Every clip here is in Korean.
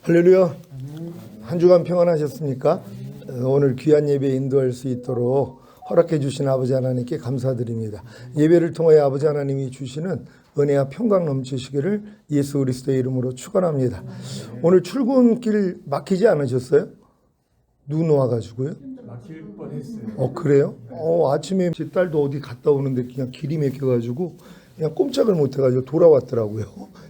할렐루야. 한 주간 평안하셨습니까? 오늘 귀한 예배 인도할 수 있도록 허락해 주신 아버지 하나님께 감사드립니다. 예배를 통하여 아버지 하나님이 주시는 은혜와 평강 넘치시기를 예수 그리스도의 이름으로 축원합니다. 오늘 출근길 막히지 않으셨어요? 눈 와가지고요? 막힐 뻔했어요. 그래요? 아침에 제 딸도 어디 갔다 오는데 그냥 길이 막혀가지고 그냥 꼼짝을 못해가지고 돌아왔더라고요.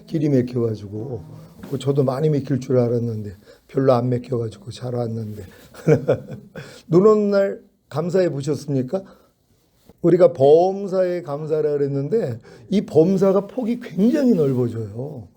길이 막혀가지고. 저도 많이 막힐 줄 알았는데 별로 안 막혀가지고 잘 왔는데. 눈 오는 날 감사해 보셨습니까? 우리가 범사에 감사라 그랬는데 이 범사가 폭이 굉장히 넓어져요.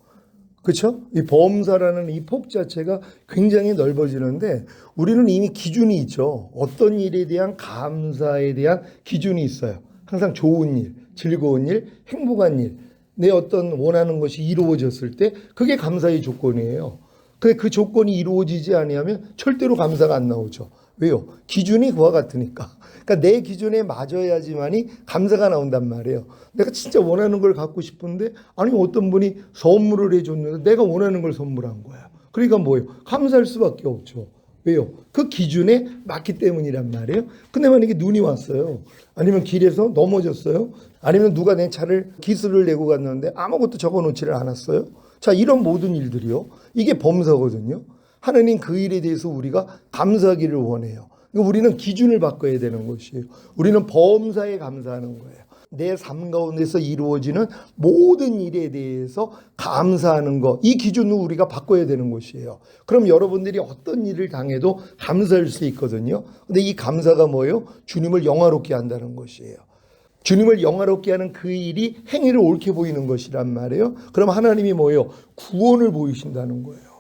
그렇죠? 이 범사라는 이 폭 자체가 굉장히 넓어지는데 우리는 이미 기준이 있죠. 어떤 일에 대한 감사에 대한 기준이 있어요. 항상 좋은 일, 즐거운 일, 행복한 일, 내 어떤 원하는 것이 이루어졌을 때 그게 감사의 조건이에요. 근데 그 조건이 이루어지지 아니하면 절대로 감사가 안 나오죠. 왜요? 기준이 그와 같으니까. 그러니까 내 기준에 맞아야지만이 감사가 나온단 말이에요. 내가 진짜 원하는 걸 갖고 싶은데 아니 어떤 분이 선물을 해줬는데 내가 원하는 걸 선물한 거야. 그러니까 뭐예요? 감사할 수밖에 없죠. 왜요? 그 기준에 맞기 때문이란 말이에요. 근데 만약에 눈이 왔어요. 아니면 길에서 넘어졌어요. 아니면 누가 내 차를 기스를 내고 갔는데 아무것도 적어놓지를 않았어요. 자, 이런 모든 일들이요. 이게 범사거든요. 하나님 그 일에 대해서 우리가 감사하기를 원해요. 그러니까 우리는 기준을 바꿔야 되는 것이에요. 우리는 범사에 감사하는 거예요. 내 삶 가운데서 이루어지는 모든 일에 대해서 감사하는 것, 이 기준을 우리가 바꿔야 되는 것이에요. 그럼 여러분들이 어떤 일을 당해도 감사할 수 있거든요. 근데 이 감사가 뭐예요? 주님을 영화롭게 한다는 것이에요. 주님을 영화롭게 하는 그 일이 행위를 옳게 보이는 것이란 말이에요. 그럼 하나님이 뭐예요? 구원을 보이신다는 거예요.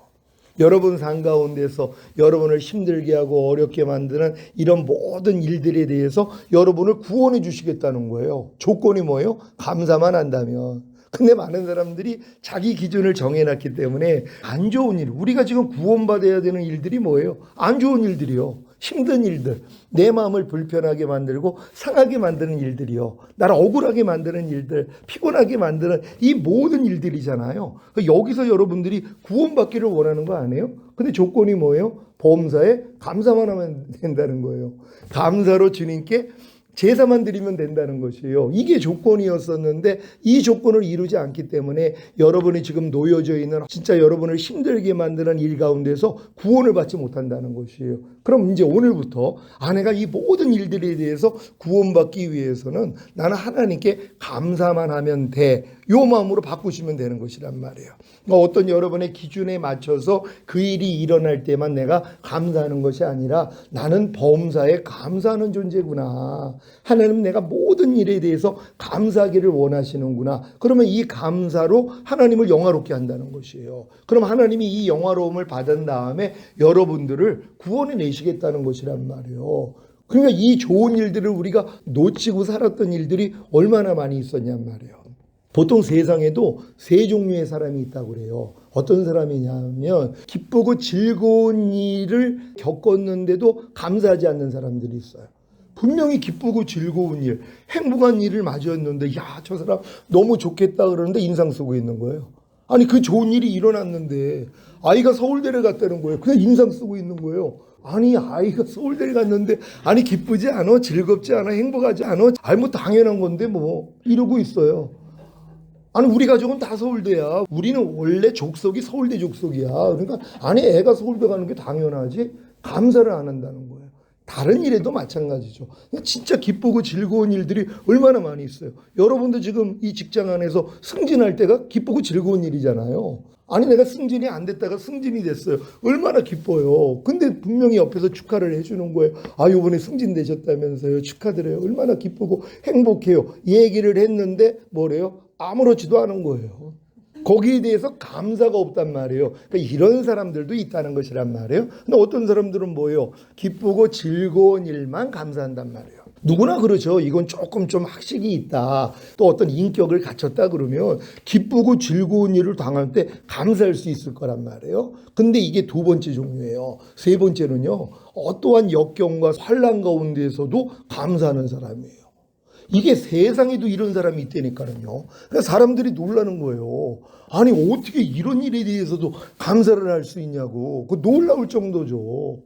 여러분 삶 가운데서 여러분을 힘들게 하고 어렵게 만드는 이런 모든 일들에 대해서 여러분을 구원해 주시겠다는 거예요. 조건이 뭐예요? 감사만 한다면. 근데 많은 사람들이 자기 기준을 정해놨기 때문에 안 좋은 일, 우리가 지금 구원받아야 되는 일들이 뭐예요? 안 좋은 일들이요. 힘든 일들, 내 마음을 불편하게 만들고 상하게 만드는 일들이요. 나를 억울하게 만드는 일들, 피곤하게 만드는 이 모든 일들이잖아요. 여기서 여러분들이 구원받기를 원하는 거 아니에요? 근데 조건이 뭐예요? 범사에 감사만 하면 된다는 거예요. 감사로 주님께 제사만 드리면 된다는 것이에요. 이게 조건이었었는데 이 조건을 이루지 않기 때문에 여러분이 지금 놓여져 있는 진짜 여러분을 힘들게 만드는 일 가운데서 구원을 받지 못한다는 것이에요. 그럼 이제 오늘부터 내가 이 모든 일들에 대해서 구원받기 위해서는 나는 하나님께 감사만 하면 돼. 이 마음으로 바꾸시면 되는 것이란 말이에요. 어떤 여러분의 기준에 맞춰서 그 일이 일어날 때만 내가 감사하는 것이 아니라 나는 범사에 감사하는 존재구나. 하나님 내가 모든 일에 대해서 감사하기를 원하시는구나. 그러면 이 감사로 하나님을 영화롭게 한다는 것이에요. 그럼 하나님이 이 영화로움을 받은 다음에 여러분들을 구원해 내시겠다는 것이란 말이에요. 그러니까 이 좋은 일들을 우리가 놓치고 살았던 일들이 얼마나 많이 있었냔 말이에요. 보통 세상에도 세 종류의 사람이 있다고 그래요. 어떤 사람이냐면 기쁘고 즐거운 일을 겪었는데도 감사하지 않는 사람들이 있어요. 분명히 기쁘고 즐거운 일, 행복한 일을 맞이했는데 저 사람 너무 좋겠다 그러는데 인상 쓰고 있는 거예요. 아니 그 좋은 일이 일어났는데 아이가 서울대를 갔다는 거예요. 그냥 인상 쓰고 있는 거예요. 아니 아이가 서울대를 갔는데 아니 기쁘지 않아? 즐겁지 않아? 행복하지 않아? 뭐 당연한 건데 뭐 이러고 있어요. 아니 우리 가족은 다 서울대야. 우리는 원래 족속이 서울대 족속이야. 그러니까 아니 애가 서울대 가는 게 당연하지. 감사를 안 한다는 거예요. 다른 일에도 마찬가지죠. 진짜 기쁘고 즐거운 일들이 얼마나 많이 있어요. 여러분도 지금 이 직장 안에서 승진할 때가 기쁘고 즐거운 일이잖아요. 아니 내가 승진이 안 됐다가 승진이 됐어요. 얼마나 기뻐요. 근데 분명히 옆에서 축하를 해주는 거예요. 이번에 승진되셨다면서요. 축하드려요. 얼마나 기쁘고 행복해요. 이 얘기를 했는데 뭐래요? 아무렇지도 않은 거예요. 거기에 대해서 감사가 없단 말이에요. 그러니까 이런 사람들도 있다는 것이란 말이에요. 근데 어떤 사람들은 뭐예요? 기쁘고 즐거운 일만 감사한단 말이에요. 누구나 그러죠. 이건 조금 좀 학식이 있다. 또 어떤 인격을 갖췄다 그러면 기쁘고 즐거운 일을 당할 때 감사할 수 있을 거란 말이에요. 근데 이게 두 번째 종류예요. 세 번째는요. 어떠한 역경과 환난 가운데에서도 감사하는 사람이에요. 이게 세상에도 이런 사람이 있다니까요. 그러니까 사람들이 놀라는 거예요. 아니 어떻게 이런 일에 대해서도 감사를 할 수 있냐고. 그 놀라울 정도죠.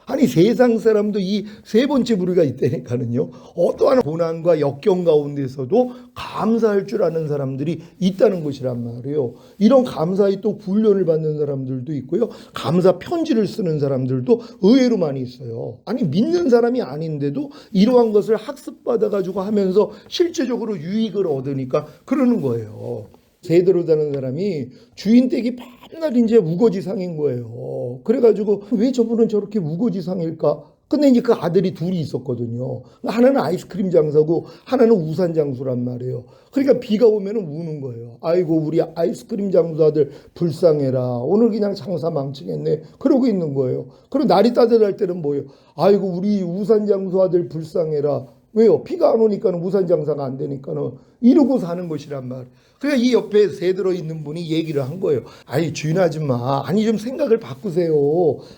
아니 세상 사람도 이 세 번째 부류가 있다니까는요. 어떠한 고난과 역경 가운데서도 감사할 줄 아는 사람들이 있다는 것이란 말이에요. 이런 감사의 또 훈련을 받는 사람들도 있고요. 감사 편지를 쓰는 사람들도 의외로 많이 있어요. 아니 믿는 사람이 아닌데도 이러한 것을 학습받아 가지고 하면서 실제적으로 유익을 얻으니까 그러는 거예요. 세대로 사는 사람이 주인 댁이 밤낮 이제 우거지상인 거예요. 그래가지고 왜 저분은 저렇게 우거지상일까? 근데 이제 그 아들이 둘이 있었거든요. 하나는 아이스크림 장사고 하나는 우산 장수란 말이에요. 그러니까 비가 오면 우는 거예요. 아이고 우리 아이스크림 장수 아들 불쌍해라. 오늘 그냥 장사 망치겠네. 그러고 있는 거예요. 그리고 날이 따뜻할 때는 뭐예요? 아이고 우리 우산 장수 아들 불쌍해라. 왜요? 비가 안 오니까는 우산 장사가 안 되니까는 이러고 사는 것이란 말. 그러니까 이 옆에 새 들어 있는 분이 얘기를 한 거예요. 아니 주인 아줌마, 아니 좀 생각을 바꾸세요.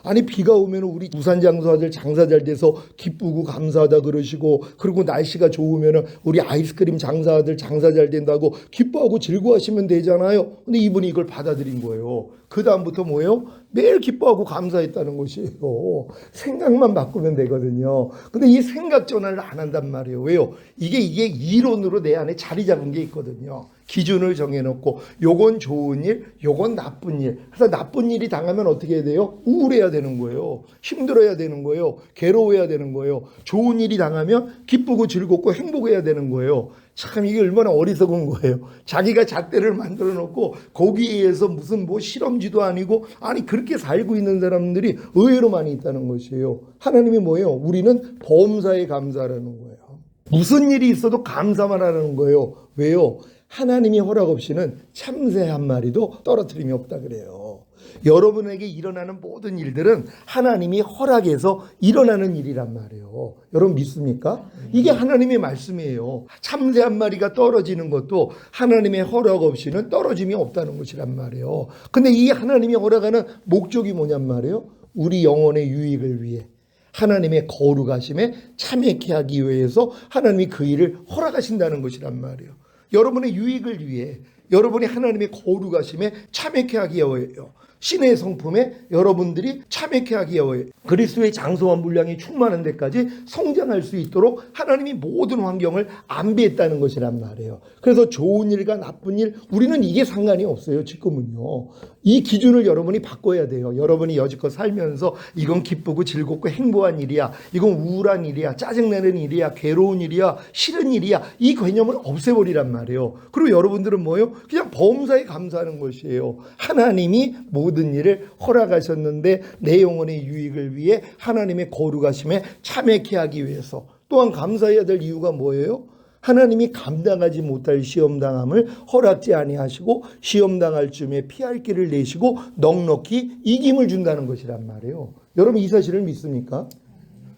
아니 비가 오면 우리 우산 장사들 장사 잘 돼서 기쁘고 감사하다 그러시고, 그리고 날씨가 좋으면 우리 아이스크림 장사들 장사 잘 된다고 기뻐하고 즐거워하시면 되잖아요. 근데 이분이 이걸 받아들인 거예요. 그 다음부터 뭐예요? 매일 기뻐하고 감사했다는 것이에요. 생각만 바꾸면 되거든요. 근데 이 생각 전환을 안 한단 말이에요. 왜요? 이게 이론으로 내 안에 자리 잡은 게 있거든요. 기준을 정해놓고 요건 좋은 일, 요건 나쁜 일. 그래서 나쁜 일이 당하면 어떻게 해야 돼요? 우울해야 되는 거예요. 힘들어야 되는 거예요. 괴로워야 되는 거예요. 좋은 일이 당하면 기쁘고 즐겁고 행복해야 되는 거예요. 참 이게 얼마나 어리석은 거예요. 자기가 잣대를 만들어 놓고 거기에 의해서 무슨 뭐 실험지도 아니고, 아니 그렇게 살고 있는 사람들이 의외로 많이 있다는 것이에요. 하나님이 뭐예요? 우리는 범사에 감사하라는 거예요. 무슨 일이 있어도 감사만 하라는 거예요. 왜요? 하나님이 허락 없이는 참새 한 마리도 떨어뜨림이 없다 그래요. 여러분에게 일어나는 모든 일들은 하나님이 허락해서 일어나는 일이란 말이에요. 여러분 믿습니까? 이게 하나님의 말씀이에요. 참새 한 마리가 떨어지는 것도 하나님의 허락 없이는 떨어짐이 없다는 것이란 말이에요. 근데 이 하나님이 허락하는 목적이 뭐냔 말이에요. 우리 영혼의 유익을 위해, 하나님의 거룩하심에 참여케 하기 위해서 하나님이 그 일을 허락하신다는 것이란 말이에요. 여러분의 유익을 위해, 여러분이 하나님의 거룩하심에 참여케 하기 위하여, 신의 성품에 여러분들이 참여케 하기 위하여 그리스도의 장성한 분량이 충만한 데까지 성장할 수 있도록 하나님이 모든 환경을 안배했다는 것이란 말이에요. 그래서 좋은 일과 나쁜 일, 우리는 이게 상관이 없어요. 지금은요. 이 기준을 여러분이 바꿔야 돼요. 여러분이 여지껏 살면서 이건 기쁘고 즐겁고 행복한 일이야, 이건 우울한 일이야, 짜증내는 일이야, 괴로운 일이야, 싫은 일이야, 이 개념을 없애버리란 말이에요. 그리고 여러분들은 뭐예요? 그냥 범사에 감사하는 것이에요. 하나님이 모든 일을 허락하셨는데 내 영혼의 유익을 위해 하나님의 거룩하심에 참여케 하기 위해서. 또한 감사해야 될 이유가 뭐예요? 하나님이 감당하지 못할 시험당함을 허락지 아니하시고 시험당할 쯤에 피할 길을 내시고 넉넉히 이김을 준다는 것이란 말이에요. 여러분 이 사실을 믿습니까?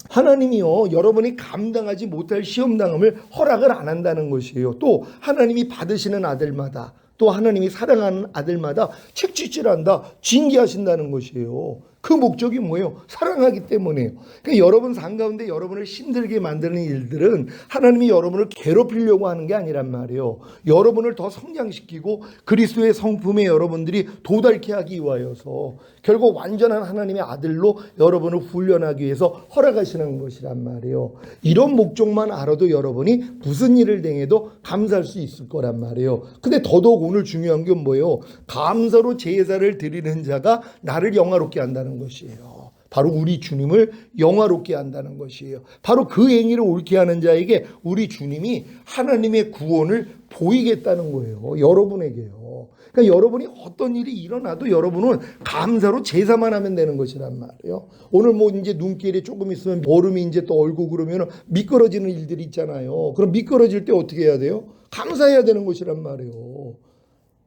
하나님이요, 여러분이 감당하지 못할 시험당함을 허락을 안 한다는 것이에요. 또 하나님이 받으시는 아들마다, 또 하나님이 사랑하는 아들마다 책짓질한다, 징계하신다는 것이에요. 그 목적이 뭐예요? 사랑하기 때문이에요. 그러니까 여러분 삶 가운데 여러분을 힘들게 만드는 일들은 하나님이 여러분을 괴롭히려고 하는 게 아니란 말이에요. 여러분을 더 성장시키고 그리스도의 성품에 여러분들이 도달케 하기 위하여서 결국 완전한 하나님의 아들로 여러분을 훈련하기 위해서 허락하시는 것이란 말이에요. 이런 목적만 알아도 여러분이 무슨 일을 당해도 감사할 수 있을 거란 말이에요. 근데 더더욱 오늘 중요한 게 뭐예요? 감사로 제사를 드리는 자가 나를 영화롭게 한다는 것이에요. 바로 우리 주님을 영화롭게 한다는 것이에요. 바로 그 행위를 옳게 하는 자에게 우리 주님이 하나님의 구원을 보이겠다는 거예요. 여러분에게요. 그러니까 여러분이 어떤 일이 일어나도 여러분은 감사로 제사만 하면 되는 것이란 말이에요. 오늘 뭐 이제 눈길이 조금 있으면 얼음이 이제 또 얼고 그러면 미끄러지는 일들이 있잖아요. 그럼 미끄러질 때 어떻게 해야 돼요? 감사해야 되는 것이란 말이에요.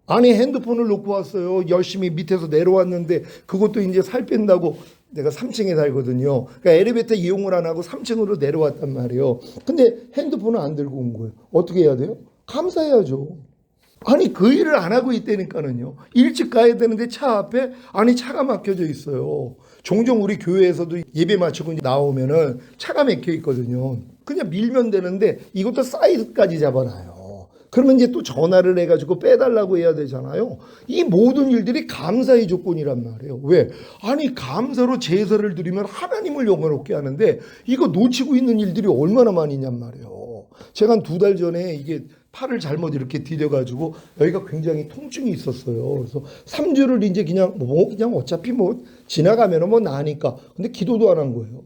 아니 핸드폰을 놓고 왔어요. 열심히 밑에서 내려왔는데 그것도 이제 살 뺀다고, 내가 3층에 살거든요. 그러니까 엘리베이터 이용을 안 하고 3층으로 내려왔단 말이에요. 근데 핸드폰을 안 들고 온 거예요. 어떻게 해야 돼요? 감사해야죠. 아니 그 일을 안 하고 있다니까는요. 일찍 가야 되는데 차 앞에 아니 차가 막혀져 있어요. 종종 우리 교회에서도 예배 마치고 나오면은 차가 막혀 있거든요. 그냥 밀면 되는데 이것도 사이즈까지 잡아놔요. 그러면 이제 또 전화를 해가지고 빼달라고 해야 되잖아요. 이 모든 일들이 감사의 조건이란 말이에요. 왜? 아니 감사로 제사를 드리면 하나님을 영화롭게 하는데 이거 놓치고 있는 일들이 얼마나 많이 있냔 말이에요. 제가 한 2달 전에 이게 팔을 잘못 이렇게 디뎌가지고 여기가 굉장히 통증이 있었어요. 그래서 3주를 이제 그냥 그냥 어차피 지나가면은 나으니까. 근데 기도도 안 한 거예요.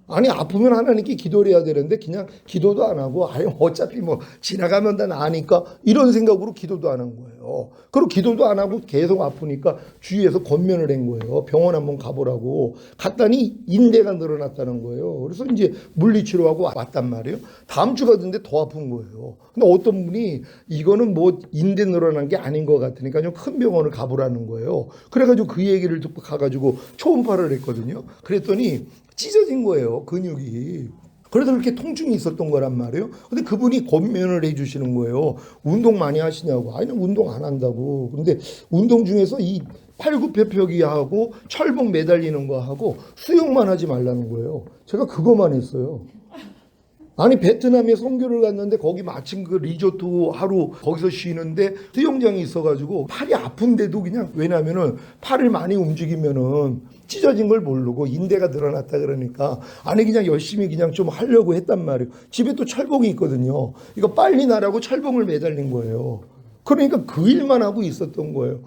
아니 아프면 하나님께 기도를 해야 되는데 그냥 기도도 안 하고 아예 어차피 지나가면 다 나으니까 이런 생각으로 기도도 안 한 거예요. 그리고 기도도 안 하고 계속 아프니까 주위에서 권면을 한 거예요. 병원 한번 가보라고. 갔더니 인대가 늘어났다는 거예요. 그래서 이제 물리치료하고 왔단 말이에요. 다음 주 갔는데 더 아픈 거예요. 근데 어떤 분이 이거는 인대 늘어난 게 아닌 것 같으니까 좀 큰 병원을 가보라는 거예요. 그래가지고 그 얘기를 듣고 가가지고 초음파를 했거든요. 그랬더니 찢어진 거예요, 근육이. 그래서 그렇게 통증이 있었던 거란 말이에요. 근데 그분이 권면을 해주시는 거예요. 운동 많이 하시냐고. 아니, 운동 안 한다고. 근데 운동 중에서 이 팔굽혀펴기하고 철봉 매달리는 거 하고 수영만 하지 말라는 거예요. 제가 그거만 했어요. 아니 베트남에 선교를 갔는데 거기 마침 그 리조트 하루 거기서 쉬는데 수영장이 있어가지고 팔이 아픈데도 그냥 왜냐면은 팔을 많이 움직이면은 찢어진 걸 모르고 인대가 늘어났다 그러니까 아니 그냥 열심히 그냥 좀 하려고 했단 말이에요. 집에 또 철봉이 있거든요. 이거 빨리 나라고 철봉을 매달린 거예요. 그러니까 그 일만 하고 있었던 거예요.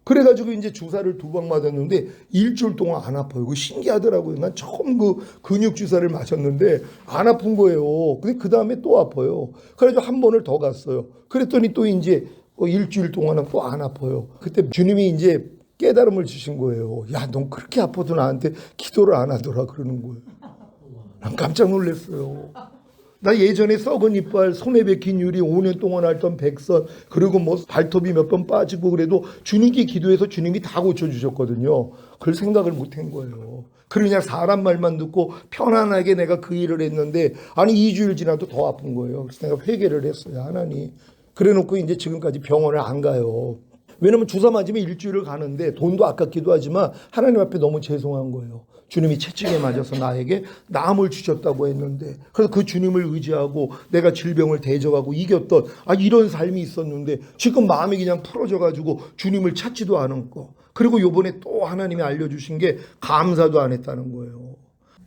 그래가지고 이제 주사를 2방 맞았는데 일주일 동안 안 아파요. 그거 신기하더라고요. 난 처음 그 근육 주사를 맞았는데 안 아픈 거예요. 근데 그 다음에 또 아파요. 그래서 한 번을 더 갔어요. 그랬더니 또 이제 일주일 동안은 또 안 아파요. 그때 주님이 이제 깨달음을 주신 거예요. 야, 넌 그렇게 아파도 나한테 기도를 안 하더라 그러는 거예요. 난 깜짝 놀랐어요. 나 예전에 썩은 이빨, 손에 박힌 유리, 5년 동안 앓던 백선, 그리고 발톱이 몇 번 빠지고 그래도 주님께 기도해서 주님이 다 고쳐주셨거든요. 그걸 생각을 못 한 거예요. 그냥 사람 말만 듣고 편안하게 내가 그 일을 했는데, 아니 2주일 지나도 더 아픈 거예요. 그래서 내가 회개를 했어요, 하나님. 그래 놓고 이제 지금까지 병원을 안 가요. 왜냐면 주사 맞으면 일주일을 가는데 돈도 아깝기도 하지만 하나님 앞에 너무 죄송한 거예요. 주님이 채찍에 맞아서 나에게 나음을 주셨다고 했는데 그래서 그 주님을 의지하고 내가 질병을 대적하고 이겼던 이런 삶이 있었는데 지금 마음이 그냥 풀어져 가지고 주님을 찾지도 않은 거. 그리고 요번에 또 하나님이 알려주신 게 감사도 안 했다는 거예요.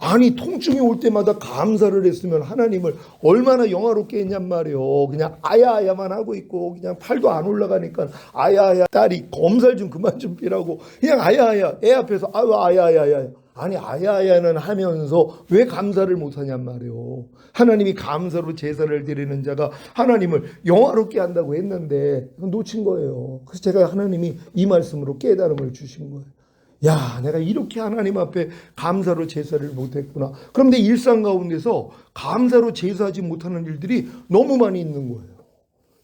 아니 통증이 올 때마다 감사를 했으면 하나님을 얼마나 영화롭게 했냔 말이에요. 그냥 아야아야만 하고 있고 그냥 팔도 안 올라가니까 아야아야 딸이 검살 좀 그만 좀 피라고 그냥 아야아야 애 앞에서 아야아야야 아니 아야아야는 하면서 왜 감사를 못하냔 말이에요. 하나님이 감사로 제사를 드리는 자가 하나님을 영화롭게 한다고 했는데 놓친 거예요. 그래서 제가 하나님이 이 말씀으로 깨달음을 주신 거예요. 야, 내가 이렇게 하나님 앞에 감사로 제사를 못했구나. 그런데 일상 가운데서 감사로 제사하지 못하는 일들이 너무 많이 있는 거예요.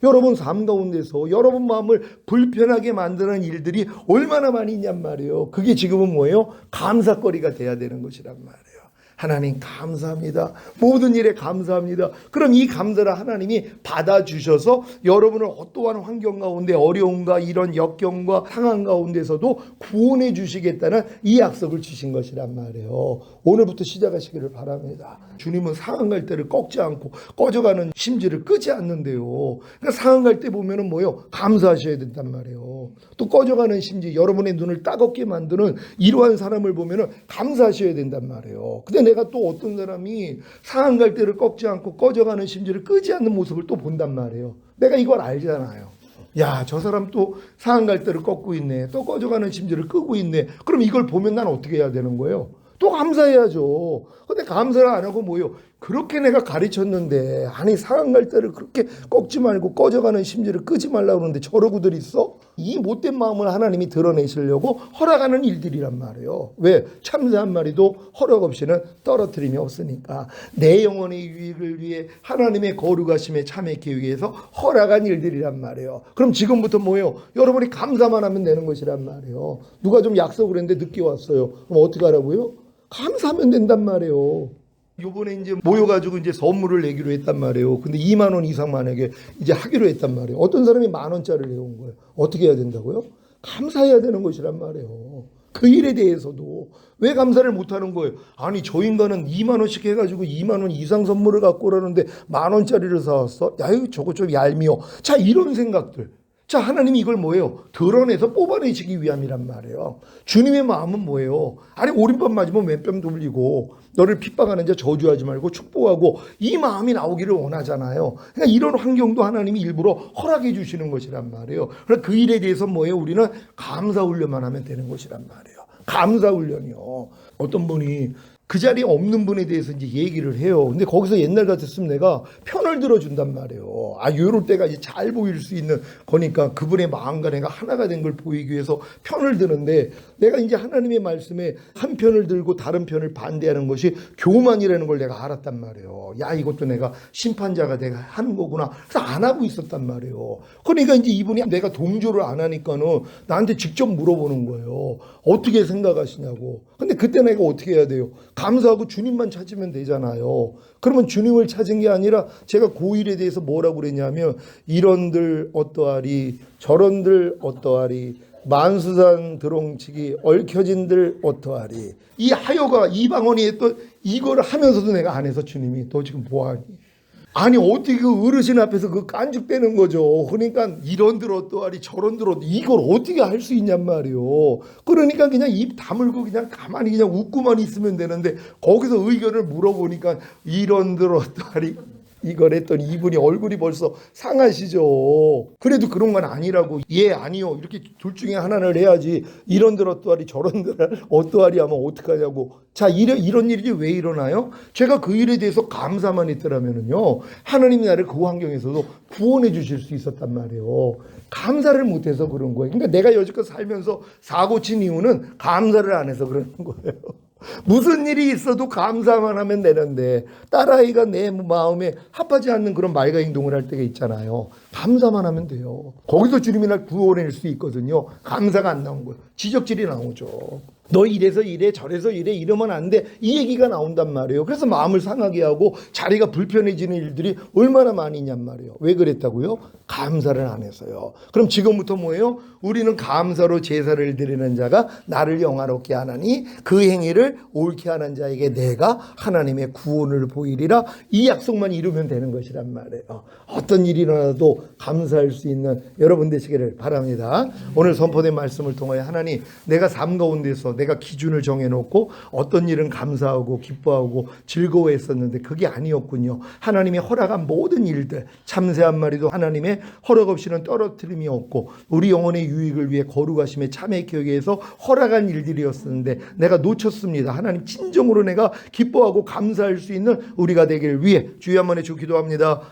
여러분 삶 가운데서 여러분 마음을 불편하게 만드는 일들이 얼마나 많이 있냔 말이에요. 그게 지금은 뭐예요? 감사거리가 돼야 되는 것이란 말이에요. 하나님 감사합니다. 모든 일에 감사합니다. 그럼 이 감사를 하나님이 받아주셔서 여러분을 어떠한 환경 가운데 어려움과 이런 역경과 상황 가운데서도 구원해 주시겠다는 이 약속을 주신 것이란 말이에요. 오늘부터 시작하시기를 바랍니다. 주님은 상한 갈 때를 꺾지 않고 꺼져가는 심지를 끄지 않는데요. 그러니까 상한 갈 때 보면은 뭐예요? 감사하셔야 된단 말이에요. 또 꺼져가는 심지 여러분의 눈을 따갑게 만드는 이러한 사람을 보면은 감사하셔야 된단 말이에요. 근데 내가 또 어떤 사람이 상한 갈 때를 꺾지 않고 꺼져가는 심지를 끄지 않는 모습을 또 본단 말이에요. 내가 이걸 알잖아요. 야, 저 사람 또 상한 갈 때를 꺾고 있네. 또 꺼져가는 심지를 끄고 있네. 그럼 이걸 보면 난 어떻게 해야 되는 거예요? 또 감사해야죠. 근데 감사를 안 하고 뭐예요? 그렇게 내가 가르쳤는데 아니 상한 갈 때를 그렇게 꺾지 말고 꺼져가는 심지를 끄지 말라고 그러는데 저러고들 있어? 이 못된 마음을 하나님이 드러내시려고 허락하는 일들이란 말이에요. 왜? 참새 한 마리도 허락 없이는 떨어뜨림이 없으니까 내 영혼의 유익을 위해 하나님의 거룩하심에 참여하기 위해서 허락한 일들이란 말이에요. 그럼 지금부터 뭐예요? 여러분이 감사만 하면 되는 것이란 말이에요. 누가 좀 약속을 했는데 늦게 왔어요. 그럼 어떻게 하라고요? 감사하면 된단 말이에요. 요번에 이제 모여가지고 이제 선물을 내기로 했단 말이에요. 근데 2만 원 이상 만약에 이제 하기로 했단 말이에요. 어떤 사람이 10,000원짜리를 내온 거예요. 어떻게 해야 된다고요? 감사해야 되는 것이란 말이에요. 그 일에 대해서도 왜 감사를 못하는 거예요? 아니 저 인간은 2만 원씩 해가지고 2만 원 이상 선물을 갖고 오라는데 1,000원짜리를 사왔어? 야유 저거 좀 얄미워. 자 이런 생각들. 자 하나님이 이걸 뭐예요? 드러내서 뽑아내시기 위함이란 말이에요. 주님의 마음은 뭐예요? 아니 오른밤 맞으면 왼뺨 돌리고 너를 핍박하는 자 저주하지 말고 축복하고 이 마음이 나오기를 원하잖아요. 그러니까 이런 환경도 하나님이 일부러 허락해 주시는 것이란 말이에요. 그러니까 그 일에 대해서 뭐예요? 우리는 감사 훈련만 하면 되는 것이란 말이에요. 감사 훈련이요. 어떤 분이 그 자리에 없는 분에 대해서 이제 얘기를 해요. 근데 거기서 옛날 같았으면 내가 편을 들어준단 말이에요. 아, 요럴 때가 이제 잘 보일 수 있는 거니까 그분의 마음과 내가 하나가 된 걸 보이기 위해서 편을 드는데 내가 이제 하나님의 말씀에 한 편을 들고 다른 편을 반대하는 것이 교만이라는 걸 내가 알았단 말이에요. 야, 이것도 내가 심판자가 내가 하는 거구나. 그래서 안 하고 있었단 말이에요. 그러니까 이제 이분이 내가 동조를 안 하니까는 나한테 직접 물어보는 거예요. 어떻게 생각하시냐고. 근데 그때 내가 어떻게 해야 돼요? 감사하고 주님만 찾으면 되잖아요. 그러면 주님을 찾은 게 아니라 제가 그 일에 대해서 뭐라고 그랬냐면 이런들 어떠하리 저런들 어떠하리 만수산 드롱치기 얽혀진들 어떠하리 이 하여가 이 방언이 했던 이걸 하면서도 내가 안 해서 주님이 너 지금 뭐하니? 아니 어떻게 그 어르신 앞에서 그 깐죽대는 거죠. 그러니까 이런들 어떠하리 저런들 어떠 이걸 어떻게 할 수 있냔 말이요. 그러니까 그냥 입 다물고 그냥 가만히 그냥 웃고만 있으면 되는데 거기서 의견을 물어보니까 이런들 어떠하리 이걸 했더니 이분이 얼굴이 벌써 상하시죠. 그래도 그런 건 아니라고. 예 아니요 이렇게 둘 중에 하나를 해야지. 이런들 어떠하리 저런들 어떠하리 하면 어떡하냐고. 자 이런 일이 왜 일어나요? 제가 그 일에 대해서 감사만 했더라면요 하나님이 나를 그 환경에서도 구원해 주실 수 있었단 말이에요. 감사를 못해서 그런 거예요. 그러니까 내가 여지껏 살면서 사고 친 이유는 감사를 안 해서 그러는 거예요. 무슨 일이 있어도 감사만 하면 되는데 딸아이가 내 마음에 합하지 않는 그런 말과 행동을 할 때가 있잖아요. 감사만 하면 돼요. 거기서 주님이 날 구원할 수 있거든요. 감사가 안 나온 거예요. 지적질이 나오죠. 너 이래서 이래 저래서 이래 이러면 안 돼 이 얘기가 나온단 말이에요. 그래서 마음을 상하게 하고 자리가 불편해지는 일들이 얼마나 많이 있냔 말이에요. 왜 그랬다고요? 감사를 안 해서요. 그럼 지금부터 뭐예요? 우리는 감사로 제사를 드리는 자가 나를 영화롭게 하나니 그 행위를 옳게 하는 자에게 내가 하나님의 구원을 보이리라. 이 약속만 이루면 되는 것이란 말이에요. 어떤 일이 일어나도 감사할 수 있는 여러분 되시기를 바랍니다. 오늘 선포된 말씀을 통하여 하나님 내가 삶 가운데서 내가 기준을 정해놓고 어떤 일은 감사하고 기뻐하고 즐거워했었는데 그게 아니었군요. 하나님의 허락한 모든 일들 참새 한 마리도 하나님의 허락 없이는 떨어뜨림이 없고 우리 영혼의 유익을 위해 거룩하심에 참회케 하기 위해서 허락한 일들이었었는데 내가 놓쳤습니다. 하나님 진정으로 내가 기뻐하고 감사할 수 있는 우리가 되길 위해 주여 한 번에 주 기도합니다.